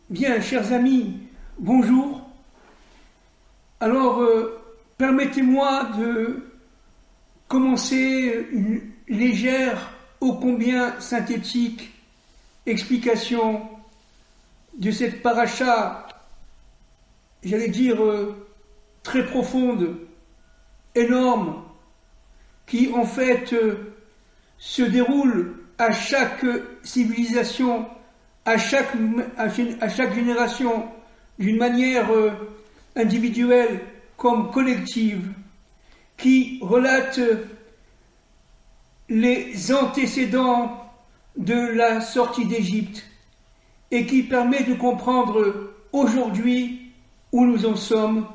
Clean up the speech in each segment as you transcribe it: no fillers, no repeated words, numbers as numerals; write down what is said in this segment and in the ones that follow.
Bien, chers amis, bonjour. Alors, permettez-moi de commencer une légère, ô combien synthétique explication de cette paracha, j'allais dire très profonde, énorme, qui en fait se déroule à chaque civilisation, à chaque génération, d'une manière individuelle comme collective, qui relate les antécédents de la sortie d'Égypte et qui permet de comprendre aujourd'hui où nous en sommes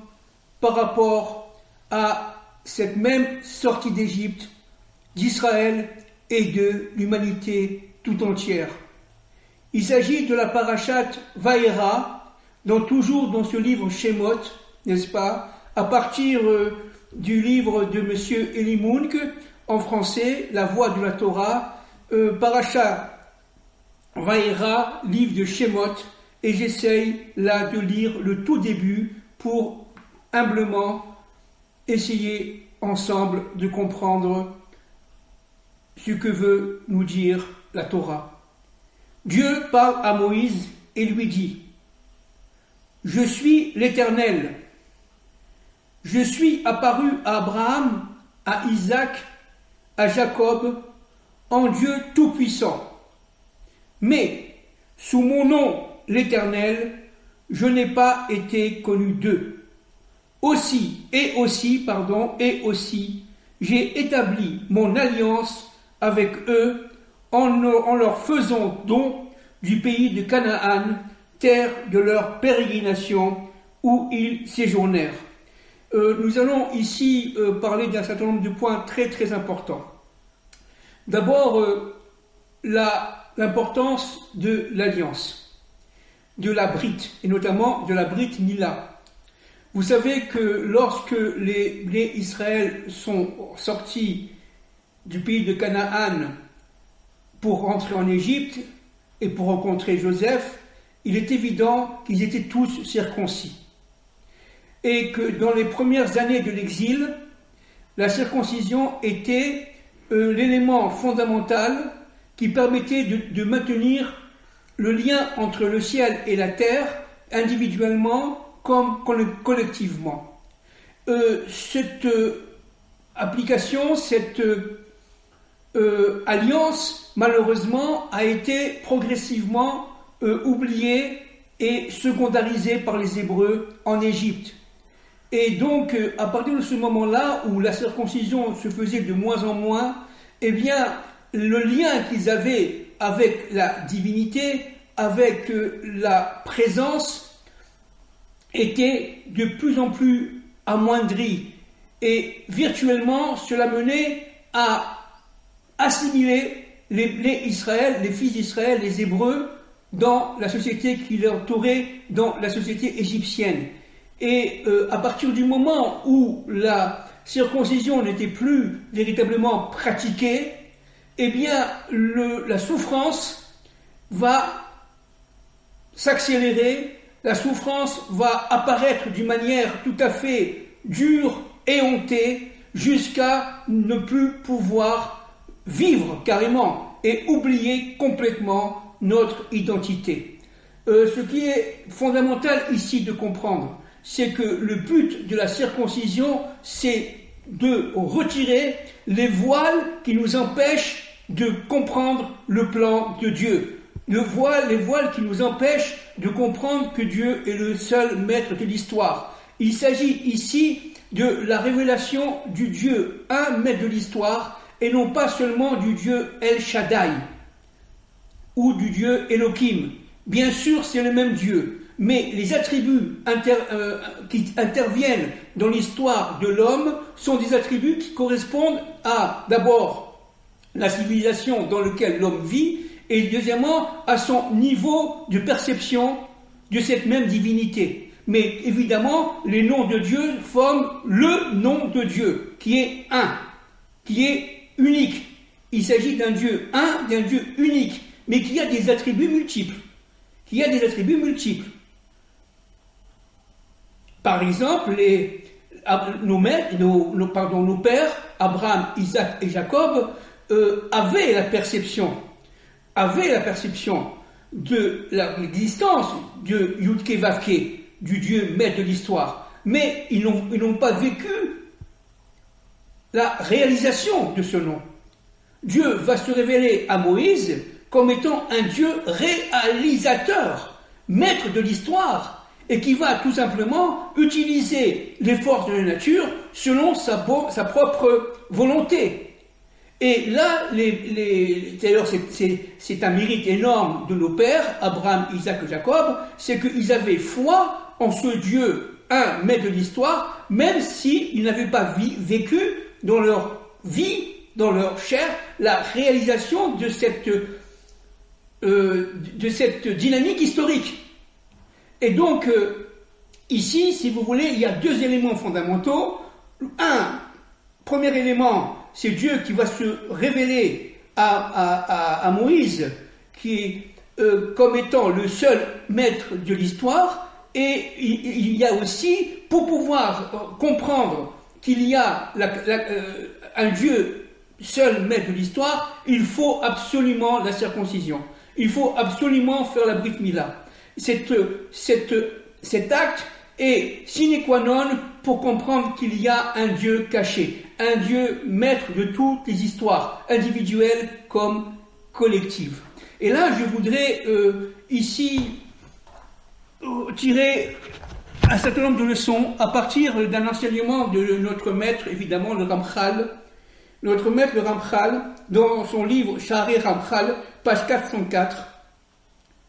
par rapport à cette même sortie d'Égypte, d'Israël et de l'humanité tout entière. Il s'agit de la parachate Vaïra, toujours dans ce livre Shemot, n'est-ce pas, à partir du livre de M. Eli Munk, en français, La Voix de la Torah, parachat Vaïra, livre de Shemot, et j'essaye là de lire le tout début pour humblement essayer ensemble de comprendre ce que veut nous dire la Torah. Dieu parle à Moïse et lui dit : « Je suis l'Éternel. Je suis apparu à Abraham, à Isaac, à Jacob, en Dieu Tout-Puissant. Mais, sous mon nom, l'Éternel, je n'ai pas été connu d'eux. Aussi, j'ai établi mon alliance avec eux en leur faisant don du pays de Canaan, terre de leur pérégrination où ils séjournèrent. » Nous allons ici parler d'un certain nombre de points très très importants. D'abord, l'importance de l'alliance, de la Brit, et notamment de la Brit Mila. Vous savez que lorsque les Israël sont sortis du pays de Canaan pour rentrer en Égypte et pour rencontrer Joseph, il est évident qu'ils étaient tous circoncis. Et que dans les premières années de l'exil, la circoncision était l'élément fondamental qui permettait de maintenir le lien entre le ciel et la terre, individuellement comme collectivement. Cette application, cette alliance, malheureusement, a été progressivement oubliée et secondarisée par les Hébreux en Égypte. Et donc, à partir de ce moment-là, où la circoncision se faisait de moins en moins, eh bien, le lien qu'ils avaient avec la divinité, avec la présence, était de plus en plus amoindri. Et virtuellement, cela menait à assimiler les fils d'Israël, les Hébreux, dans la société qui les entourait, dans la société égyptienne. Et à partir du moment où la circoncision n'était plus véritablement pratiquée, eh bien la souffrance va s'accélérer, la souffrance va apparaître d'une manière tout à fait dure, éhontée, jusqu'à ne plus pouvoir vivre carrément et oublier complètement notre identité. Ce qui est fondamental ici de comprendre, c'est que le but de la circoncision, c'est de retirer les voiles qui nous empêchent de comprendre le plan de Dieu. Les voiles qui nous empêchent de comprendre que Dieu est le seul maître de l'histoire. Il s'agit ici de la révélation du Dieu, un maître de l'histoire, et non pas seulement du Dieu El Shaddai ou du Dieu Elohim. Bien sûr, c'est le même Dieu. Mais les attributs qui interviennent dans l'histoire de l'homme sont des attributs qui correspondent à, d'abord, la civilisation dans laquelle l'homme vit, et deuxièmement, à son niveau de perception de cette même divinité. Mais évidemment, les noms de Dieu forment le nom de Dieu, qui est un, qui est unique. Il s'agit d'un Dieu un, d'un Dieu unique, mais qui a des attributs multiples, qui a des attributs multiples. Par exemple, nos pères, Abraham, Isaac et Jacob, avaient la perception de l'existence de Yudke Vavke, du Dieu maître de l'histoire, mais ils n'ont pas vécu la réalisation de ce nom. Dieu va se révéler à Moïse comme étant un Dieu réalisateur, maître de l'histoire, et qui va tout simplement utiliser les forces de la nature selon sa propre volonté. Et là, d'ailleurs, c'est un mérite énorme de nos pères, Abraham, Isaac et Jacob, c'est qu'ils avaient foi en ce Dieu, un maître de l'histoire, même s'ils n'avaient pas vécu dans leur vie, dans leur chair, la réalisation de cette dynamique historique. Et donc, ici, si vous voulez, il y a deux éléments fondamentaux. Premier élément, c'est Dieu qui va se révéler à Moïse, qui comme étant le seul maître de l'histoire, et il y a aussi, pour pouvoir comprendre qu'il y a un Dieu seul maître de l'histoire, il faut absolument la circoncision. Il faut absolument faire la Brit Mila. Cet acte est sine qua non pour comprendre qu'il y a un Dieu caché, un Dieu maître de toutes les histoires, individuelles comme collectives. Et là, je voudrais ici tirer un certain nombre de leçons à partir d'un enseignement de notre maître, évidemment, le Ramchal. Notre maître, le Ramchal, dans son livre Shaarei Ramchal, page 404.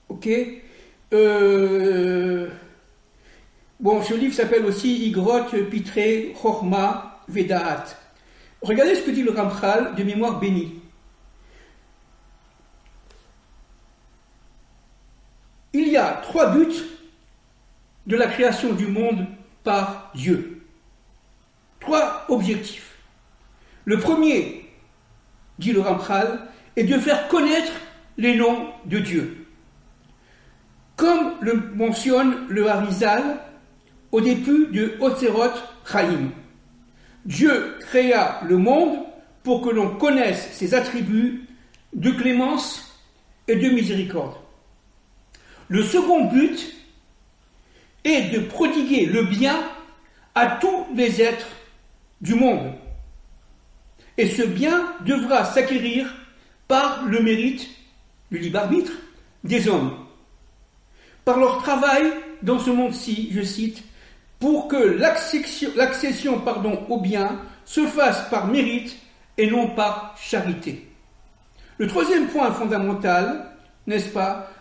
Ok. Bon, ce livre s'appelle aussi Igrot, Pitre, Chorma, Vedaat. Regardez ce que dit le Ramchal de mémoire bénie. Il y a 3 buts de la création du monde par Dieu. 3 objectifs. Le premier, dit le Ramchal, est de faire connaître les noms de Dieu. Comme le mentionne le Harizal au début de Otserot Chaim. Dieu créa le monde pour que l'on connaisse ses attributs de clémence et de miséricorde. Le second but est de prodiguer le bien à tous les êtres du monde. Et ce bien devra s'acquérir par le mérite, le libre arbitre, des hommes. Par leur travail dans ce monde-ci, je cite, pour que l'accession au bien se fasse par mérite et non par charité. Le troisième point fondamental, n'est-ce pas,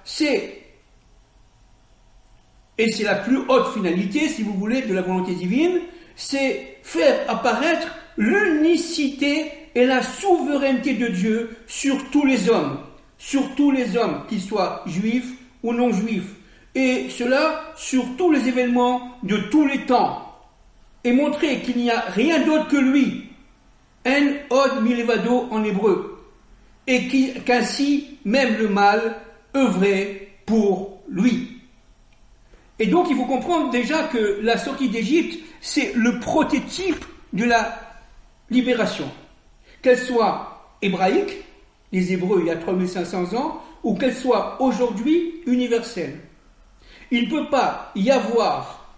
et c'est la plus haute finalité, si vous voulez, de la volonté divine, c'est faire apparaître l'unicité et la souveraineté de Dieu sur tous les hommes, qu'ils soient juifs ou non juifs, et cela sur tous les événements de tous les temps, et montrer qu'il n'y a rien d'autre que lui, en od milevado en hébreu, et qu'ainsi même le mal œuvrait pour lui. Et donc il faut comprendre déjà que la sortie d'Égypte, c'est le prototype de la libération. Qu'elle soit hébraïque, les Hébreux il y a 3500 ans, ou qu'elle soit aujourd'hui universelle. Il ne peut pas y avoir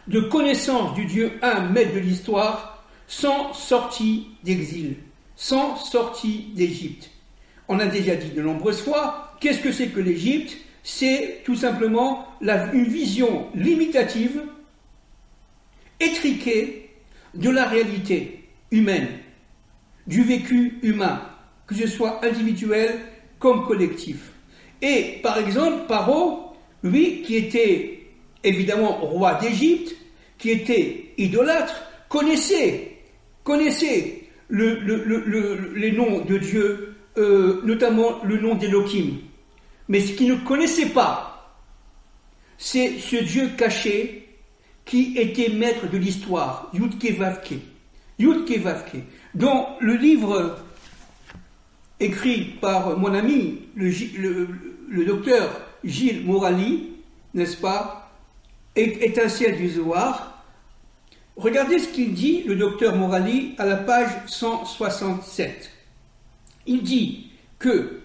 de connaissance du Dieu un, maître de l'histoire, sans sortie d'exil, sans sortie d'Égypte. On a déjà dit de nombreuses fois, qu'est-ce que c'est que l'Égypte ? C'est tout simplement une vision limitative, étriquée, de la réalité humaine, du vécu humain, que ce soit individuel comme collectif. Et par exemple, Paro, lui qui était évidemment roi d'Égypte, qui était idolâtre, connaissait les noms de Dieu, notamment le nom d'Elohim. Mais ce qu'il ne connaissait pas, c'est ce Dieu caché qui était maître de l'histoire, Yudke Vavke. Dans le livre écrit par mon ami, le docteur Gilles Morali, n'est-ce pas, Étincelle du Zohar. Regardez ce qu'il dit, le docteur Morali, à la page 167. Il dit que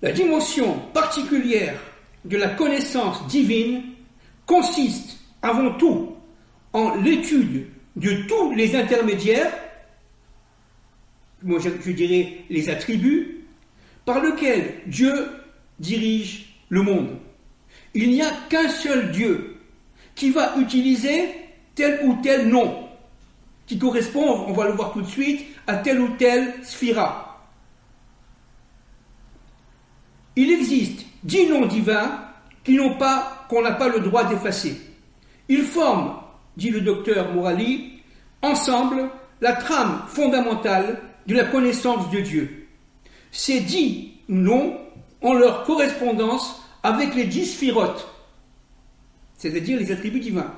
la dimension particulière de la connaissance divine consiste avant tout en l'étude de tous les intermédiaires, moi je dirais les attributs, par lesquels Dieu dirige le monde. Il n'y a qu'un seul Dieu qui va utiliser tel ou tel nom, qui correspond, on va le voir tout de suite, à telle ou telle sphira. Il existe 10 noms divins qu'on n'a pas le droit d'effacer. Ils forment, dit le docteur Morali, ensemble la trame fondamentale de la connaissance de Dieu. Ces 10 noms ont leur correspondance avec les 10 sphirotes, c'est-à-dire les attributs divins.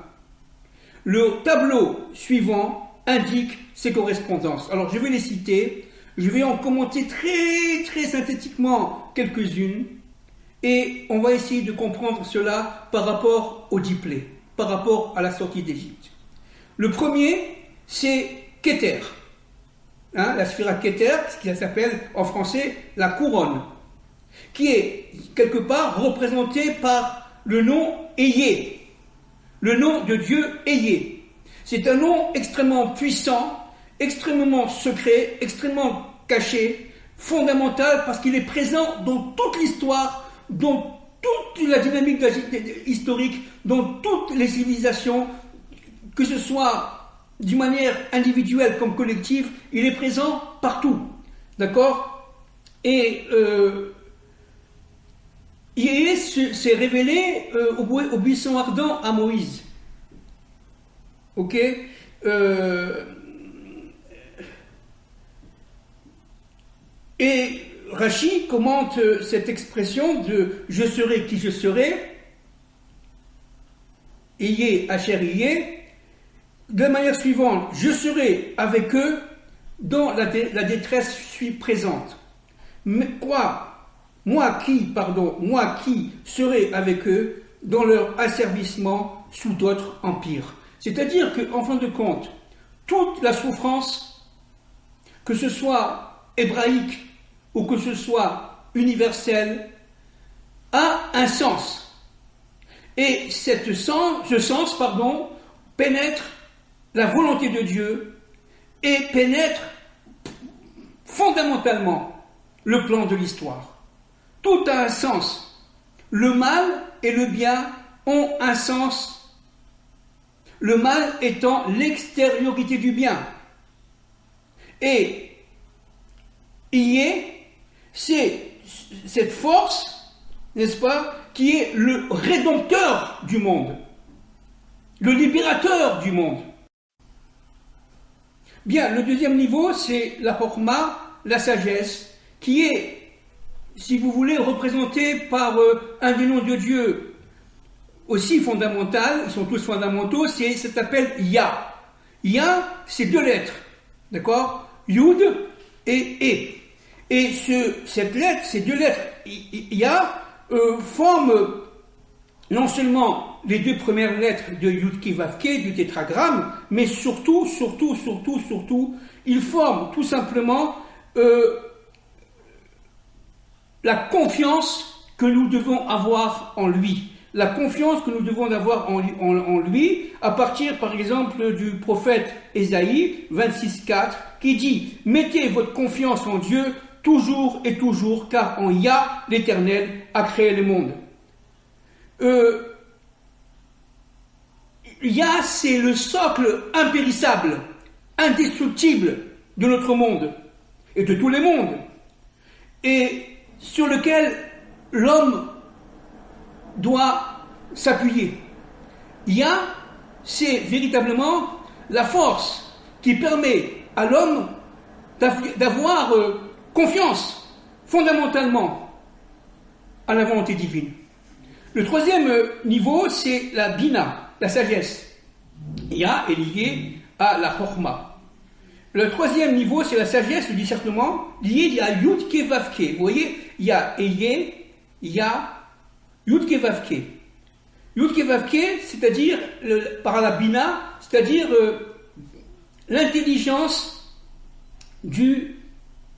Le tableau suivant indique ces correspondances. Alors je vais les citer, je vais en commenter très très synthétiquement quelques-unes, et on va essayer de comprendre cela par rapport au diplé, par rapport à la sortie d'Égypte. Le premier, c'est Keter, la sphira Keter, ce qui s'appelle en français la couronne, qui est quelque part représentée par le nom Eyé, le nom de Dieu Eyé. C'est un nom extrêmement puissant, extrêmement secret, extrêmement caché, fondamental, parce qu'il est présent dans toute l'histoire, dans toute la dynamique historique, dans toutes les civilisations, que ce soit d'une manière individuelle comme collective, il est présent partout. D'accord? Et il s'est révélé au buisson ardent à Moïse. Ok? Et Rachi commente cette expression de « je serai qui je serai », Eyé, Hacher Eyé, de la manière suivante: je serai avec eux dans la détresse suis présente. Mais moi qui serai avec eux dans leur asservissement sous d'autres empires. C'est-à-dire qu'en fin de compte, toute la souffrance, que ce soit hébraïque ou que ce soit universelle, a un sens. Et ce sens, pénètre la volonté de Dieu et pénètre fondamentalement le plan de l'histoire. Tout a un sens. Le mal et le bien ont un sens. Le mal étant l'extériorité du bien. Et c'est cette force, n'est-ce pas, qui est le rédempteur du monde, le libérateur du monde. Bien, le deuxième niveau, c'est la Chokhma, la sagesse, qui est, si vous voulez, représentée par un des noms de Dieu aussi fondamental, ils sont tous fondamentaux, ça s'appelle Ya. Ya, c'est 2 lettres, d'accord? Yud et E. Et ces 2 lettres, Ya, forment non seulement les 2 premières lettres de Yud Ki Vav Ke, du tétragramme, mais surtout, ils forment tout simplement la confiance que nous devons avoir en lui. La confiance que nous devons avoir en lui, à partir par exemple du prophète Ésaïe 26,4, qui dit « Mettez votre confiance en Dieu toujours et toujours, car en Yah, l'Éternel a créé le monde. » Yah, c'est le socle impérissable, indestructible de notre monde, et de tous les mondes, et sur lequel l'homme doit s'appuyer. Yah, c'est véritablement la force qui permet à l'homme d'avoir confiance fondamentalement à la volonté divine. Le troisième niveau, c'est la Bina, la sagesse. Yah est lié à la Chokhma. Le troisième niveau, c'est la sagesse, le discernement, lié à Yud Ke Vav Ke. Vous voyez, il y a Eyé, il y a Yudke Vavke. Yudke Vavke, c'est-à-dire, par la Bina, c'est-à-dire l'intelligence du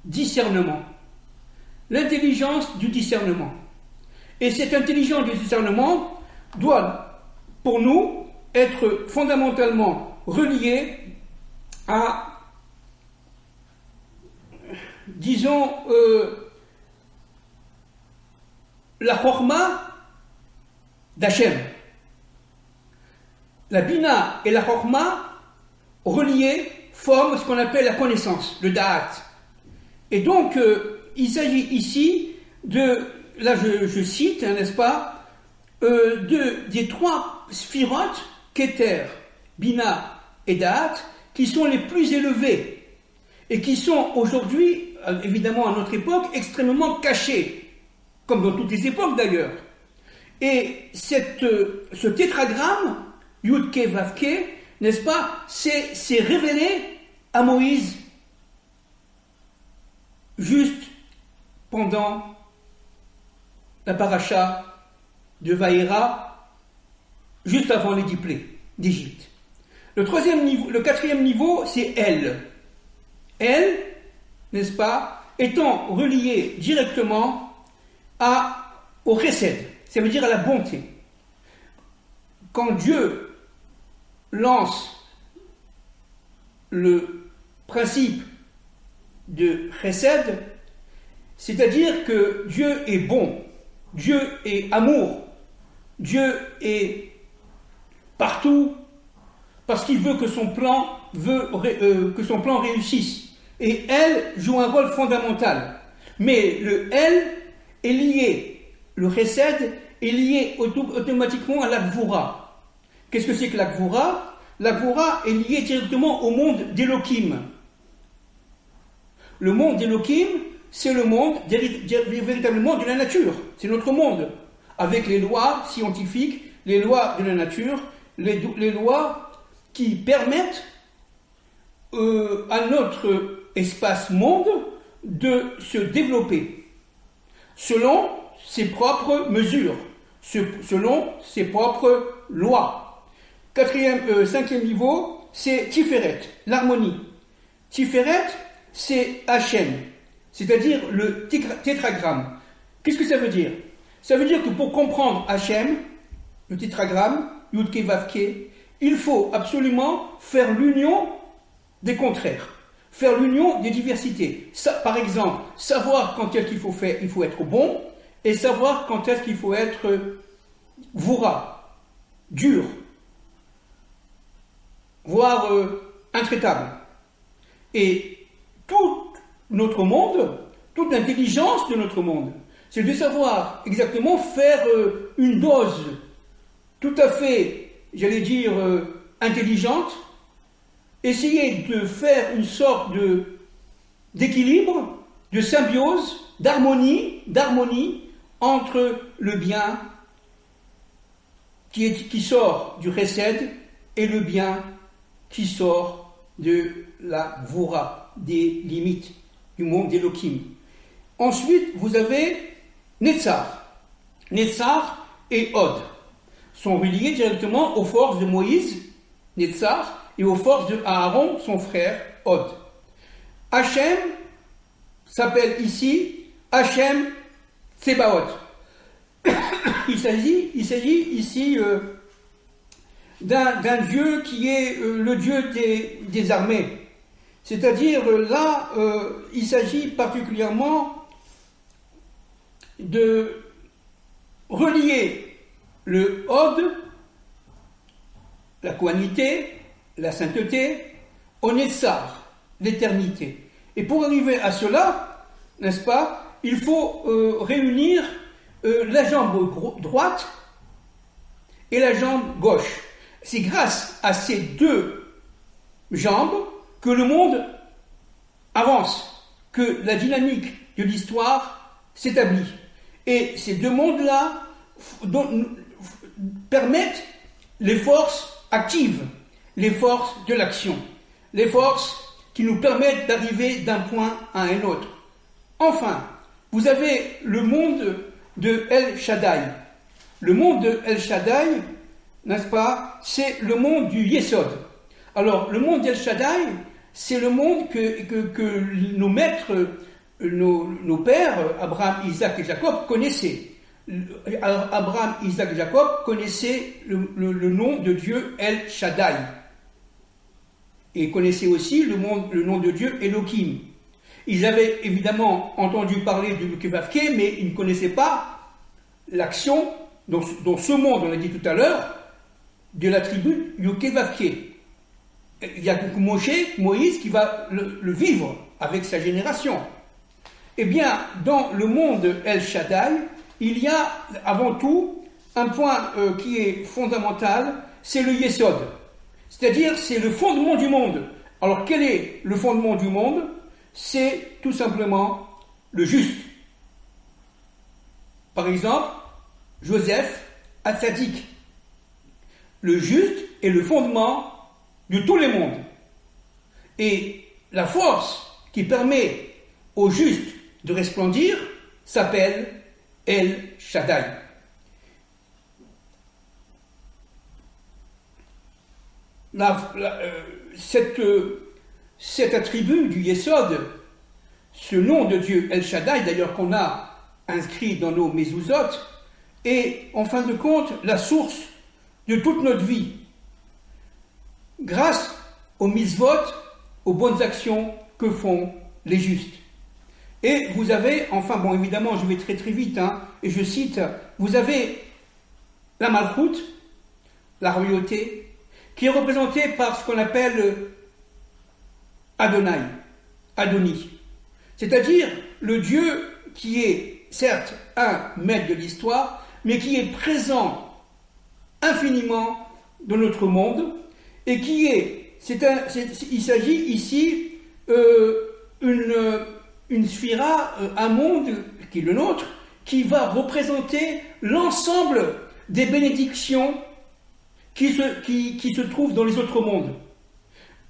discernement. L'intelligence du discernement. Et cette intelligence du discernement doit, pour nous, être fondamentalement reliée à, disons, la Chorma d'Hachem. La Bina et la Chorma reliées forment ce qu'on appelle la connaissance, le Da'at. Et donc, il s'agit ici de, là je cite, n'est-ce pas, des trois sphirotes, Keter, Bina et Da'at, qui sont les plus élevés et qui sont aujourd'hui, évidemment à notre époque, extrêmement cachés, comme dans toutes les époques d'ailleurs. Et ce tétragramme, Yudke Vavke, n'est-ce pas, c'est révélé à Moïse juste pendant la paracha de Vaïra, juste avant les 10 plaies d'Égypte. Le quatrième niveau, c'est Elle. Elle, n'est-ce pas, étant reliée directement au chesed, ça veut dire à la bonté. Quand Dieu lance le principe de chesed, c'est-à-dire que Dieu est bon, Dieu est amour, Dieu est partout parce qu'il veut que son plan réussisse. Et elle joue un rôle fondamental. Mais le elle est lié, le chesed est lié automatiquement à la gvura. Qu'est-ce que c'est que la gvura? La gvura est liée directement au monde d'Elohim. Le monde d'Elohim, c'est le monde véritablement de la nature. C'est notre monde, avec les lois scientifiques, les lois de la nature, les lois qui permettent à notre espace monde de se développer selon ses propres mesures, selon ses propres lois. Cinquième niveau, c'est Tiferet, l'harmonie. Tiferet, c'est Hachem, c'est-à-dire le tétragramme. Qu'est-ce que ça veut dire? Ça veut dire que pour comprendre Hachem, le tétragramme, Yudke Vavke, il faut absolument faire l'union des contraires, faire l'union des diversités. Par exemple, savoir quand est-ce qu'il faut être bon, et savoir quand est-ce qu'il faut être voura, dur, voire intraitable. Et tout notre monde, toute l'intelligence de notre monde, c'est de savoir exactement faire une dose tout à fait, j'allais dire, intelligente, essayer de faire une sorte d'équilibre, de symbiose, d'harmonie entre le bien qui sort du chesed et le bien qui sort de la voura, des limites du monde d'Elohim. Ensuite, vous avez Netzar. Netzar et Od sont reliés directement aux forces de Moïse, Netzar, et aux forces de Aaron, son frère, Od. Hachem s'appelle ici Hachem Tsebaot. Il s'agit ici d'un Dieu qui est le Dieu des armées. C'est-à-dire, là, il s'agit particulièrement de relier le Od, la coanité, la sainteté, au Netzar, l'éternité. Et pour arriver à cela, n'est-ce pas, il faut réunir la jambe droite et la jambe gauche. C'est grâce à ces deux jambes que le monde avance, que la dynamique de l'histoire s'établit. Et ces deux mondes-là permettent les forces actives, les forces de l'action, les forces qui nous permettent d'arriver d'un point à un autre. Enfin, vous avez le monde de El Shaddai. Le monde de El Shaddai, n'est-ce pas, c'est le monde du Yesod. Alors, le monde d'El Shaddai, c'est le monde que nos maîtres, nos pères, Abraham, Isaac et Jacob, connaissaient. Abraham, Isaac et Jacob connaissaient le nom de Dieu El Shaddai. Et connaissaient aussi le nom de Dieu Elohim. Ils avaient évidemment entendu parler du Yukevavke, mais ils ne connaissaient pas l'action dans ce monde, on a dit tout à l'heure, de la tribu Yukevavke. Il y a Moïse qui va le vivre avec sa génération. Eh bien, dans le monde El Shaddai, il y a avant tout un point qui est fondamental, c'est le Yesod. C'est-à-dire, c'est le fondement du monde. Alors, quel est le fondement du monde? C'est tout simplement le juste. Par exemple, Joseph Hatzadik. Le juste est le fondement de tous les mondes. Et la force qui permet au juste de resplendir s'appelle El Shaddai. Cet attribut du Yesod, ce nom de Dieu El Shaddai, d'ailleurs qu'on a inscrit dans nos mezuzot, est en fin de compte la source de toute notre vie. Grâce aux mitzvot, aux bonnes actions que font les justes. Et vous avez, enfin bon évidemment je vais très très vite, et je cite, vous avez la Malchut, la royauté, qui est représentée par ce qu'on appelle Adonai, Adoni. C'est-à-dire le Dieu qui est certes un maître de l'histoire, mais qui est présent infiniment dans notre monde, et qui est, il s'agit ici une sphira, un monde qui est le nôtre, qui va représenter l'ensemble des bénédictions qui se trouvent dans les autres mondes.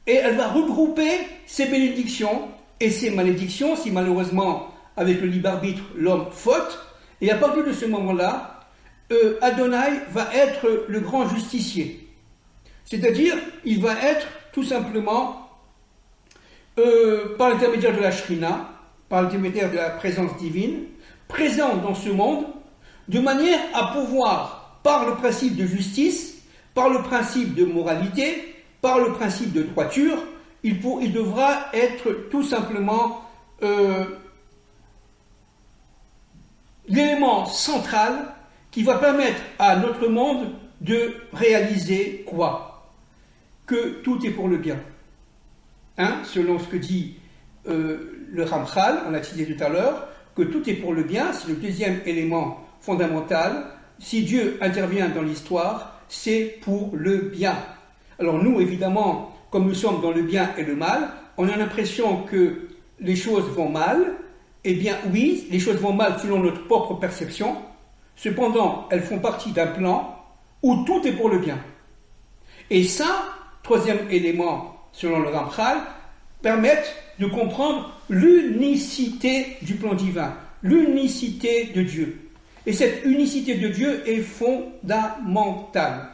Et elle va regrouper ces bénédictions et ces malédictions, si malheureusement, avec le libre arbitre, l'homme faute. Et à partir de ce moment-là, Adonai va être le grand justicier. C'est-à-dire, il va être tout simplement, par l'intermédiaire de la Shrina, par l'intermédiaire de la présence divine, présent dans ce monde, de manière à pouvoir, par le principe de justice, par le principe de moralité, par le principe de droiture, il devra être tout simplement l'élément central qui va permettre à notre monde de réaliser quoi? Que tout est pour le bien. Selon ce que dit le Ramchal, on l'a cité tout à l'heure, que tout est pour le bien, c'est le deuxième élément fondamental. Si Dieu intervient dans l'histoire, c'est pour le bien. Alors nous, évidemment, comme nous sommes dans le bien et le mal, on a l'impression que les choses vont mal. Eh bien oui, les choses vont mal selon notre propre perception. Cependant, elles font partie d'un plan où tout est pour le bien. Et ça, troisième élément, selon le Ramchal, permettent de comprendre l'unicité du plan divin, l'unicité de Dieu. Et cette unicité de Dieu est fondamentale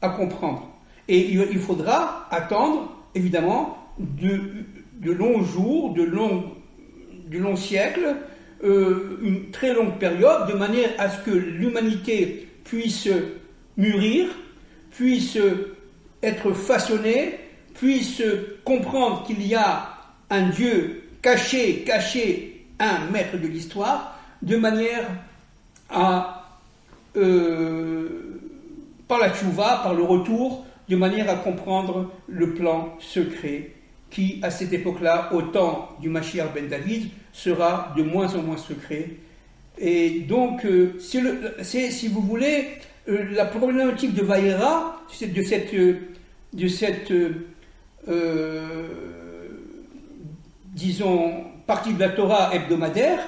à comprendre. Et il faudra attendre, évidemment, de longs jours, de longs siècles, une très longue période, de manière à ce que l'humanité puisse mûrir, puisse être façonnée, puisse comprendre qu'il y a un Dieu caché, un maître de l'histoire, de manière à, par la tchouva, par le retour, de manière à comprendre le plan secret qui, à cette époque-là, au temps du Mashiach ben David, sera de moins en moins secret. Et donc, c'est, si vous voulez, la problématique de Vaïra, de cette disons, partie de la Torah hebdomadaire,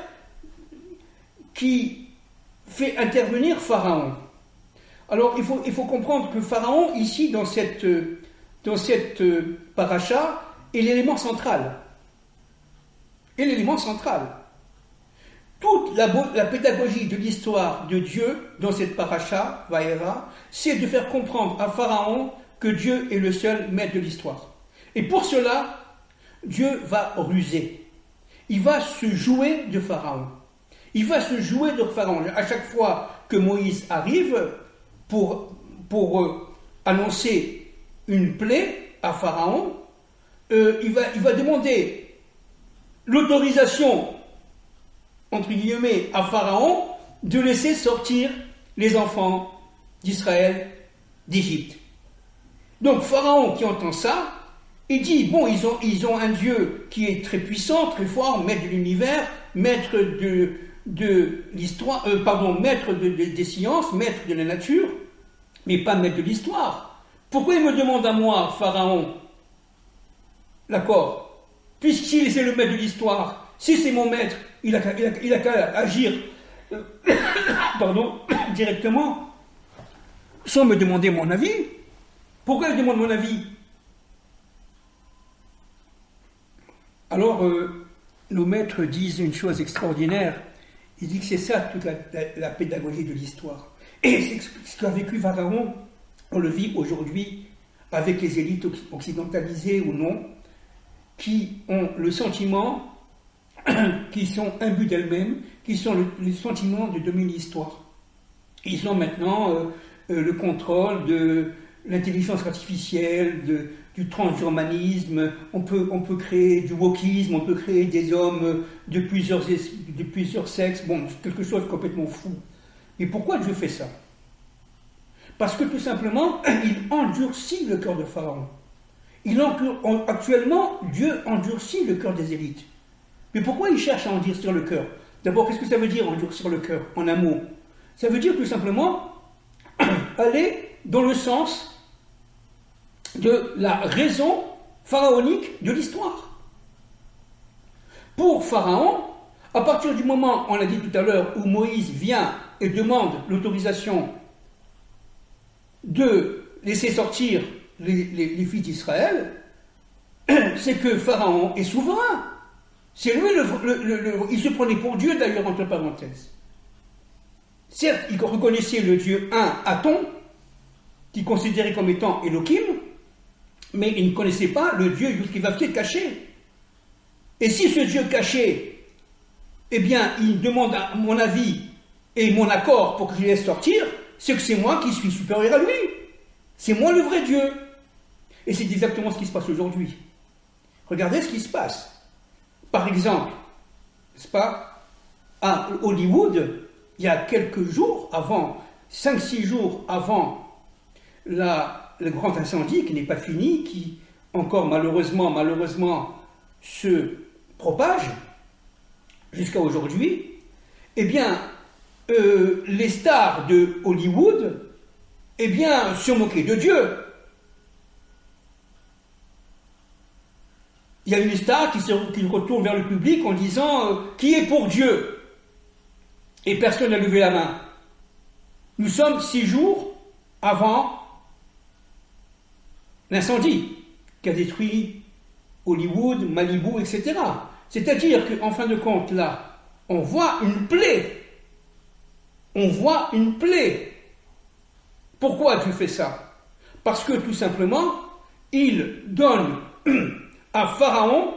qui fait intervenir Pharaon. Alors, il faut comprendre que Pharaon, ici, dans cette paracha, est l'élément central. Et l'élément central. toute la pédagogie de l'histoire de Dieu dans cette paracha, Vaera, c'est de faire comprendre à Pharaon que Dieu est le seul maître de l'histoire. Et pour cela, Dieu va ruser. Il va se jouer de Pharaon. Il va se jouer de Pharaon. À chaque fois que Moïse arrive pour annoncer une plaie à Pharaon, il va demander l'autorisation, entre guillemets, à Pharaon de laisser sortir les enfants d'Israël d'Égypte. Donc Pharaon qui entend ça, il dit, bon, ils ont un Dieu qui est très puissant, très fort, maître de l'univers, maître de l'histoire, maître des sciences, maître de la nature, mais pas maître de l'histoire. Pourquoi il me demande à moi, Pharaon, d'accord, puisqu'il c'est le maître de l'histoire, si c'est mon maître, il a qu'à agir directement, sans me demander mon avis. Pourquoi il demande mon avis? Alors, nos maîtres disent une chose extraordinaire. Ils disent que c'est ça toute la pédagogie de l'histoire. Et c'est ce qu'a vécu Pharaon, on le vit aujourd'hui avec les élites occidentalisées ou non, qui ont le sentiment, qui sont imbus d'elles-mêmes, qui sont le sentiment de dominer l'histoire. Ils ont maintenant le contrôle de l'intelligence artificielle, du transhumanisme, on peut créer du wokisme, on peut créer des hommes de plusieurs sexes, bon, quelque chose de complètement fou. Mais pourquoi Dieu fait ça? Parce que tout simplement, il endurcit le cœur de Pharaon. Actuellement, Dieu endurcit le cœur des élites. Mais pourquoi il cherche à endurcir le cœur? D'abord, qu'est-ce que ça veut dire endurcir le cœur, en un mot? Ça veut dire tout simplement aller dans le sens de la raison pharaonique de l'histoire. Pour Pharaon, à partir du moment, on l'a dit tout à l'heure, où Moïse vient et demande l'autorisation de laisser sortir les fils d'Israël, c'est que Pharaon est souverain. C'est lui il se prenait pour Dieu d'ailleurs, entre parenthèses. Certes, il reconnaissait le Dieu un, Aton, qu'il considérait comme étant Elohim, mais il ne connaissait pas le Dieu Yud-Kei-Vav-Kei caché. Et si ce Dieu caché, eh bien, il demande mon avis et mon accord pour que je le laisse sortir, c'est que c'est moi qui suis supérieur à lui. C'est moi le vrai Dieu. Et c'est exactement ce qui se passe aujourd'hui. Regardez ce qui se passe. Par exemple, n'est-ce pas, à Hollywood, il y a quelques jours avant, 5-6 jours avant le grand incendie qui n'est pas fini, qui encore malheureusement se propage jusqu'à aujourd'hui, eh bien, les stars de Hollywood, eh bien, se moquaient de Dieu. Il y a une star qui retourne vers le public en disant qui est pour Dieu? Et personne n'a levé la main. Nous sommes 6 jours avant l'incendie qui a détruit Hollywood, Malibu, etc. C'est-à-dire qu'en fin de compte, là, on voit une plaie. On voit une plaie. Pourquoi Dieu fait ça? Parce que tout simplement, il donne à Pharaon,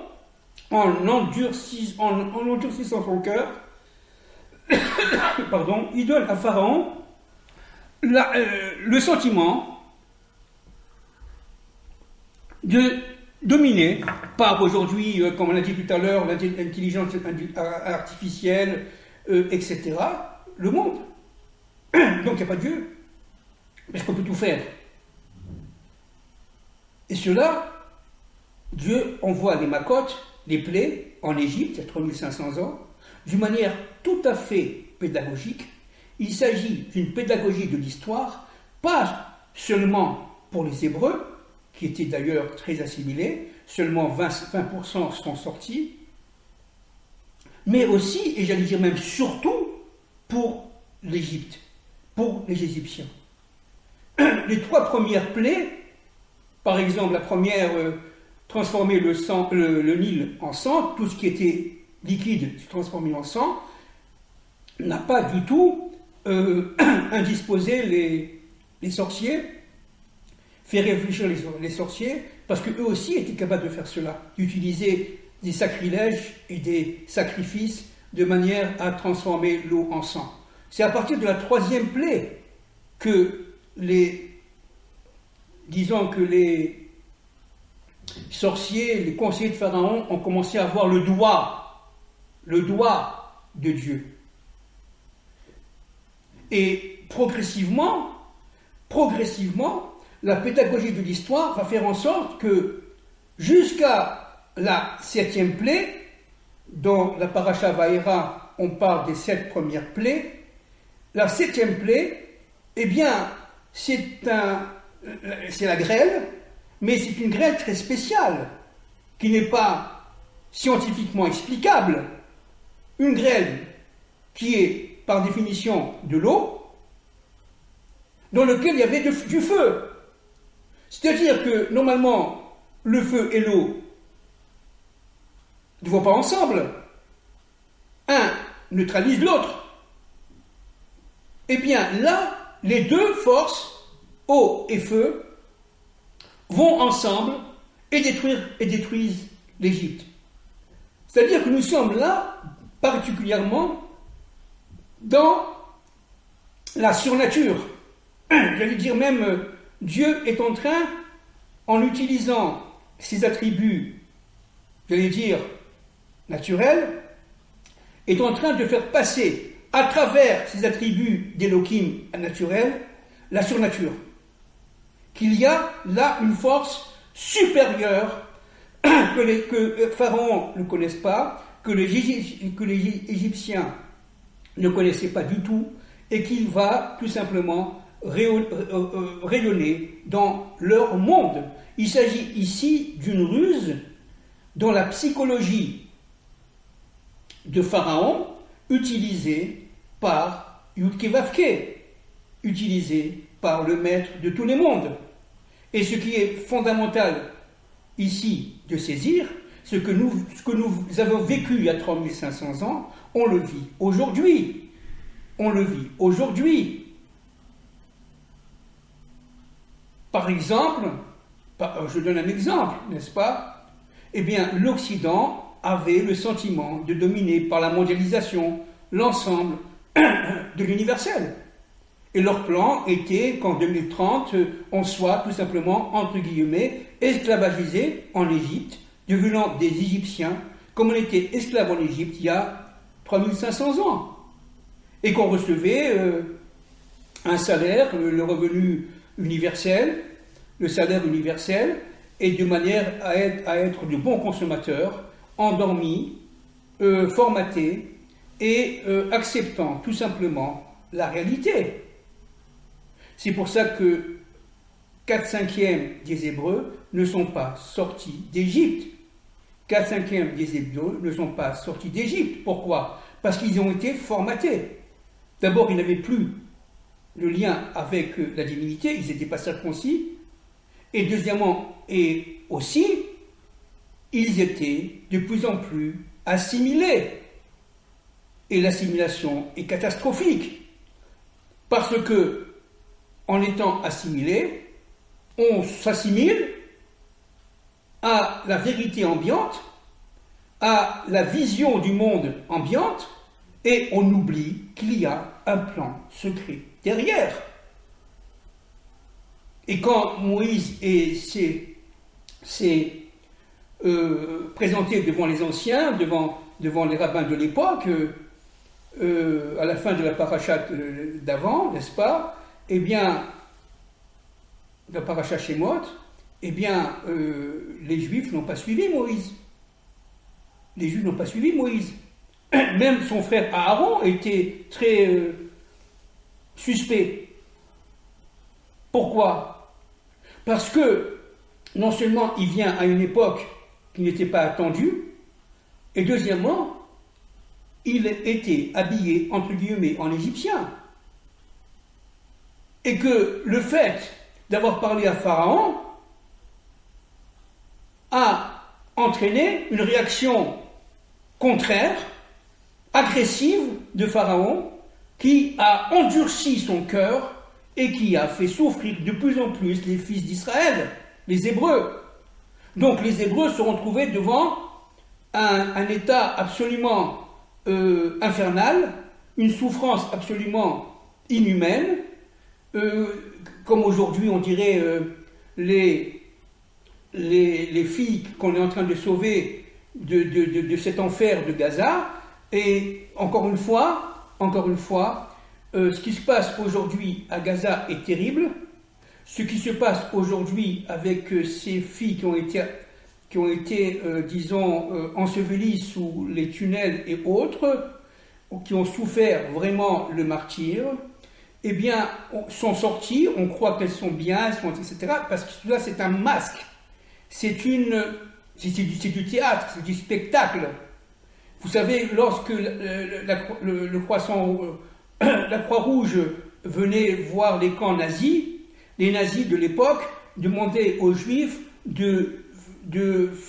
en endurcissant son cœur, pardon, il donne à Pharaon le sentiment de dominer par aujourd'hui, comme on l'a dit tout à l'heure, l'intelligence artificielle, etc., le monde. Donc il n'y a pas de Dieu, parce qu'on peut tout faire. Et cela, Dieu envoie les macotes, les plaies, en Égypte, il y a 3500 ans, d'une manière tout à fait pédagogique. Il s'agit d'une pédagogie de l'histoire, pas seulement pour les Hébreux, qui étaient d'ailleurs très assimilés, seulement 20% sont sortis, mais aussi, et j'allais dire même surtout, pour l'Égypte, pour les Égyptiens. Les 3 premières plaies, par exemple la première, transformer le Nil en sang, tout ce qui était liquide se transformait en sang, n'a pas du tout indisposé les sorciers, fait réfléchir les sorciers, parce qu'eux aussi étaient capables de faire cela, d'utiliser des sacrilèges et des sacrifices de manière à transformer l'eau en sang. C'est à partir de la troisième plaie que disons que les sorciers, les conseillers de Pharaon ont commencé à voir le doigt de Dieu. Et progressivement, la pédagogie de l'histoire va faire en sorte que jusqu'à la 7e plaie, dans la Paracha Vaïra, on parle des 7 premières plaies, la 7e plaie, eh bien, c'est la grêle, mais c'est une grêle très spéciale, qui n'est pas scientifiquement explicable. Une grêle qui est, par définition, de l'eau, dans lequel il y avait du feu. C'est-à-dire que, normalement, le feu et l'eau ne vont pas ensemble. Un neutralise l'autre. Eh bien, là, les deux forces, eau et feu, vont ensemble et détruisent l'Égypte. C'est-à-dire que nous sommes là, particulièrement, dans la surnature. J'allais dire même, Dieu est en train, en utilisant ses attributs, j'allais dire, naturels, est en train de faire passer, à travers ses attributs d'Elohim naturels, la surnature. Qu'il y a là une force supérieure que Pharaon ne connaisse pas, que les Égyptiens ne connaissaient pas du tout, et qui va tout simplement rayonner dans leur monde. Il s'agit ici d'une ruse dans la psychologie de Pharaon, utilisée par Yudke Vavke, utilisée par le maître de tous les mondes. Et ce qui est fondamental ici de saisir, ce que nous avons vécu il y a 3500 ans, on le vit aujourd'hui. On le vit aujourd'hui. Par exemple, je donne un exemple, n'est-ce pas? Eh bien, l'Occident avait le sentiment de dominer par la mondialisation l'ensemble de l'universel. Et leur plan était qu'en 2030, on soit tout simplement, entre guillemets, esclavagisé en Égypte, devenant des Égyptiens, comme on était esclaves en Égypte il y a 3500 ans. Et qu'on recevait un salaire, le revenu universel, le salaire universel, et de manière à être de bons consommateurs, endormis, formatés, et acceptant tout simplement la réalité. C'est pour ça que 4/5 des Hébreux ne sont pas sortis d'Égypte. 4/5 des Hébreux ne sont pas sortis d'Égypte. Pourquoi? Parce qu'ils ont été formatés. D'abord, ils n'avaient plus le lien avec la divinité, ils n'étaient pas circoncis. Et deuxièmement, et aussi, ils étaient de plus en plus assimilés. Et l'assimilation est catastrophique. Parce que, en étant assimilé, on s'assimile à la vérité ambiante, à la vision du monde ambiante, et on oublie qu'il y a un plan secret derrière. Et quand Moïse s'est présenté devant les anciens, devant les rabbins de l'époque, à la fin de la parachat d'avant, n'est-ce pas? Eh bien, la parachat Shemot, eh bien, les Juifs n'ont pas suivi Moïse. Les Juifs n'ont pas suivi Moïse. Même son frère Aaron était très suspect. Pourquoi? Parce que, non seulement il vient à une époque qui n'était pas attendue, et deuxièmement, il était habillé, entre guillemets, en égyptien. Et que le fait d'avoir parlé à Pharaon a entraîné une réaction contraire agressive de Pharaon qui a endurci son cœur et qui a fait souffrir de plus en plus les fils d'Israël, les Hébreux. Donc les Hébreux se sont trouvés devant un état absolument infernal, une souffrance absolument inhumaine, comme aujourd'hui on dirait les filles qu'on est en train de sauver de cet enfer de Gaza. Et encore une fois, ce qui se passe aujourd'hui à Gaza est terrible. Ce qui se passe aujourd'hui avec ces filles qui ont été disons, ensevelies sous les tunnels et autres, qui ont souffert vraiment le martyre, eh bien, sont sorties, on croit qu'elles sont bien, etc., parce que cela c'est un masque, c'est du théâtre, c'est du spectacle. Vous savez, lorsque le croissant, la Croix-Rouge venait voir les camps nazis, les nazis de l'époque demandaient aux Juifs de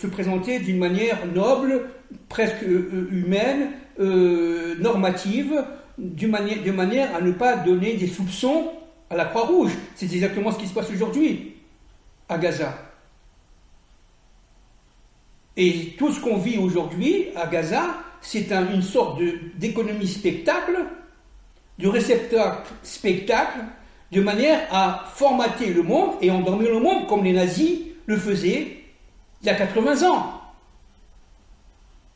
se présenter d'une manière noble, presque humaine, normative, de manière à ne pas donner des soupçons à la Croix-Rouge. C'est exactement ce qui se passe aujourd'hui à Gaza. Et tout ce qu'on vit aujourd'hui à Gaza, c'est une sorte d'économie spectacle, de réceptacle spectacle, de manière à formater le monde et endormir le monde comme les nazis le faisaient il y a 80 ans.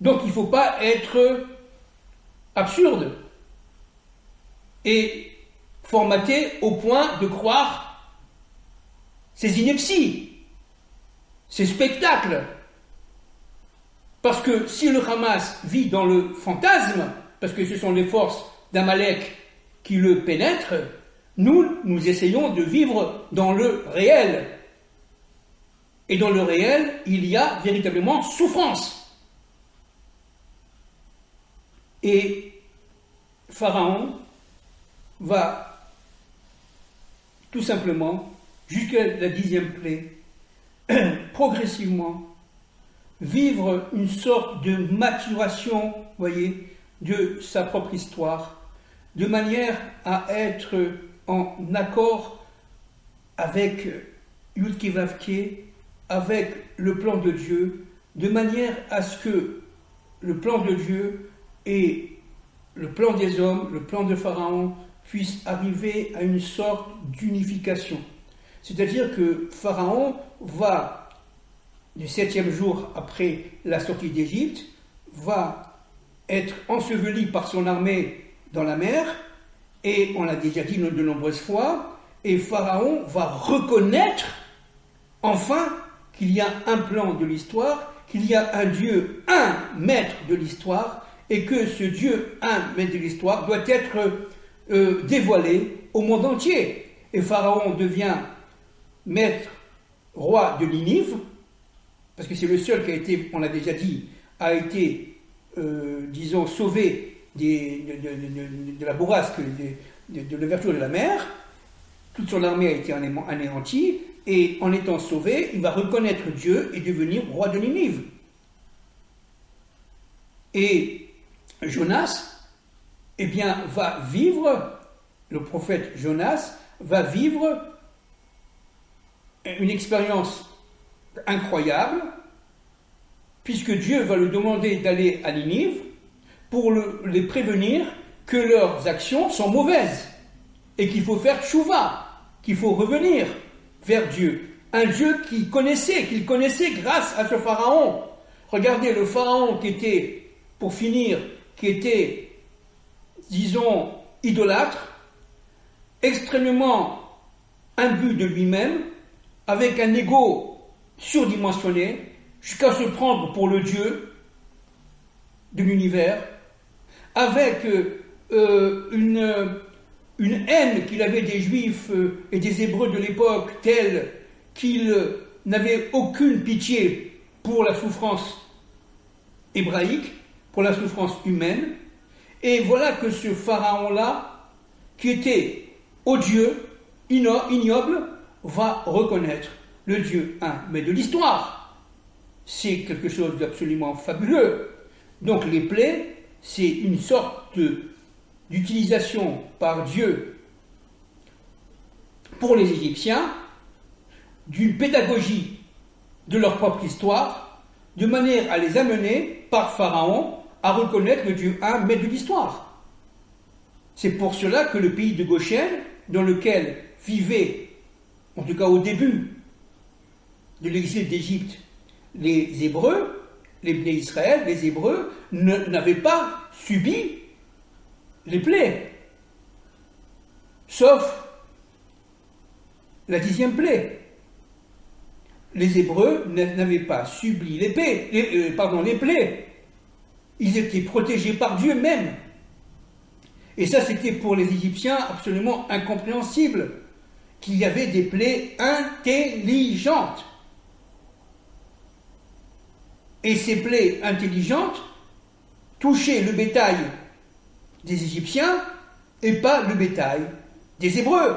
Donc il ne faut pas être absurde et formaté au point de croire ces inepties, ces spectacles. Parce que si le Hamas vit dans le fantasme, parce que ce sont les forces d'Amalek qui le pénètrent, nous essayons de vivre dans le réel. Et dans le réel, il y a véritablement souffrance. Et Pharaon va tout simplement, jusqu'à la 10e plaie, progressivement vivre une sorte de maturation, voyez, de sa propre histoire, de manière à être en accord avec Yudke Vavke, avec le plan de Dieu, de manière à ce que le plan de Dieu et le plan des hommes, le plan de Pharaon, puissent arriver à une sorte d'unification. C'est-à-dire que Pharaon va, du 7e jour après la sortie d'Égypte, va être enseveli par son armée dans la mer, et on l'a déjà dit de nombreuses fois, et Pharaon va reconnaître enfin qu'il y a un plan de l'histoire, qu'il y a un Dieu, un maître de l'histoire, et que ce Dieu, un maître de l'histoire, doit être dévoilé au monde entier. Et Pharaon devient maître, roi de Ninive, parce que c'est le seul qui a été, on l'a déjà dit, a été, disons, sauvé de la bourrasque, de l'ouverture de la mer. Toute son armée a été anéantie, et en étant sauvé, il va reconnaître Dieu et devenir roi de Ninive. Et Jonas, eh bien, va vivre, le prophète Jonas, va vivre une expérience incroyable, puisque Dieu va lui demander d'aller à Ninive pour les prévenir que leurs actions sont mauvaises et qu'il faut faire tchouva, qu'il faut revenir vers Dieu. Un Dieu qu'il connaissait grâce à ce pharaon. Regardez le pharaon qui était, pour finir, qui était, disons, idolâtre, extrêmement imbu de lui-même, avec un ego surdimensionné, jusqu'à se prendre pour le Dieu de l'univers, avec une haine qu'il avait des Juifs et des Hébreux de l'époque telle qu'il n'avait aucune pitié pour la souffrance hébraïque, pour la souffrance humaine. Et voilà que ce pharaon-là, qui était odieux, ignoble, va reconnaître le Dieu un. Mais de l'histoire, c'est quelque chose d'absolument fabuleux. Donc les plaies c'est une sorte d'utilisation par Dieu pour les Égyptiens d'une pédagogie de leur propre histoire, de manière à les amener par Pharaon à reconnaître le Dieu un maître de l'histoire. C'est pour cela que le pays de Goshen, dans lequel vivaient, en tout cas au début de l'exil d'Égypte, les Hébreux, les Bnei Israël, les Hébreux, n'avaient pas subi les plaies, sauf la 10e plaie. Les Hébreux n'avaient pas subi les plaies. Ils étaient protégés par Dieu même. Et ça, c'était pour les Égyptiens absolument incompréhensible, qu'il y avait des plaies intelligentes. Et ces plaies intelligentes touchaient le bétail des Égyptiens et pas le bétail des Hébreux.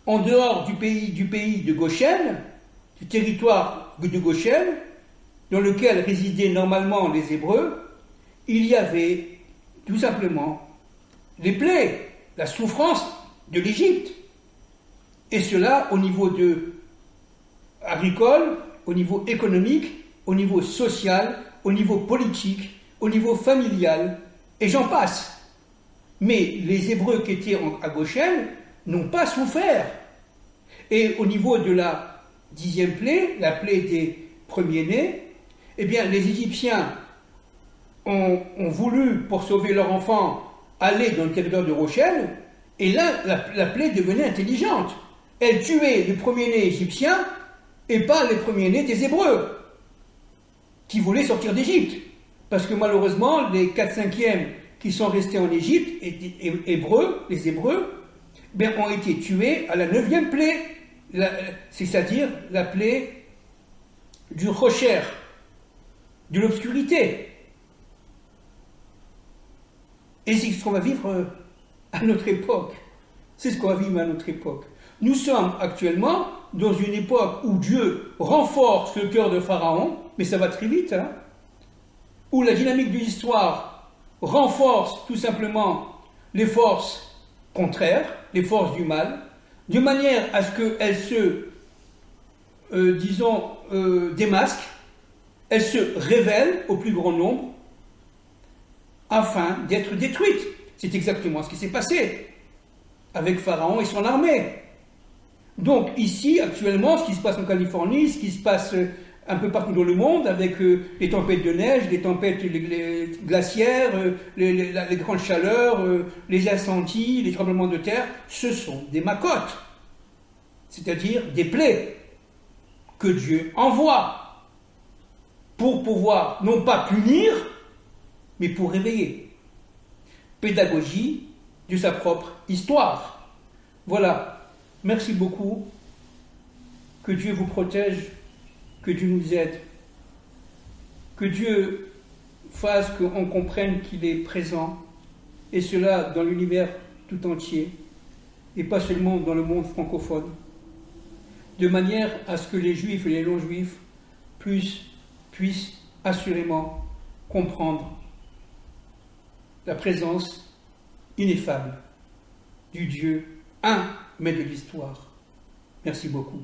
En dehors du pays de Goshen, du territoire de Goshen, dans lequel résidaient normalement les Hébreux, il y avait tout simplement les plaies, la souffrance de l'Égypte. Et cela au niveau agricole, au niveau économique, au niveau social, au niveau politique, au niveau familial, et j'en passe. Mais les Hébreux qui étaient à Goshen n'ont pas souffert. Et au niveau de la 10e plaie, la plaie des premiers-nés, eh bien, les Égyptiens ont voulu, pour sauver leur enfant, aller dans le territoire de Rochelle, et là, la plaie devenait intelligente. Elle tuait les premiers-nés égyptiens et pas les premiers-nés des Hébreux, qui voulaient sortir d'Égypte. Parce que malheureusement, les 4/5e qui sont restés en Égypte, les Hébreux, ont été tués à la 9e plaie, c'est-à-dire la plaie du Rocher, de l'obscurité. Et c'est ce qu'on va vivre à notre époque. C'est ce qu'on va vivre à notre époque. Nous sommes actuellement dans une époque où Dieu renforce le cœur de Pharaon, mais ça va très vite, hein, où la dynamique de l'histoire renforce tout simplement les forces contraires, les forces du mal, de manière à ce qu'elles se, démasquent, elles se révèlent au plus grand nombre, afin d'être détruites. C'est exactement ce qui s'est passé avec Pharaon et son armée. Donc ici, actuellement, ce qui se passe en Californie, ce qui se passe un peu partout dans le monde, avec les tempêtes de neige, les tempêtes glaciaires, les grandes chaleurs, les incendies, les tremblements de terre, ce sont des macotes, c'est-à-dire des plaies que Dieu envoie pour pouvoir non pas punir, mais pour réveiller. Pédagogie de sa propre histoire. Voilà. Merci beaucoup. Que Dieu vous protège, que Dieu nous aide, que Dieu fasse qu'on comprenne qu'il est présent, et cela dans l'univers tout entier, et pas seulement dans le monde francophone, de manière à ce que les Juifs et les non-Juifs puissent assurément comprendre la présence ineffable du Dieu un, mais de l'histoire. Merci beaucoup.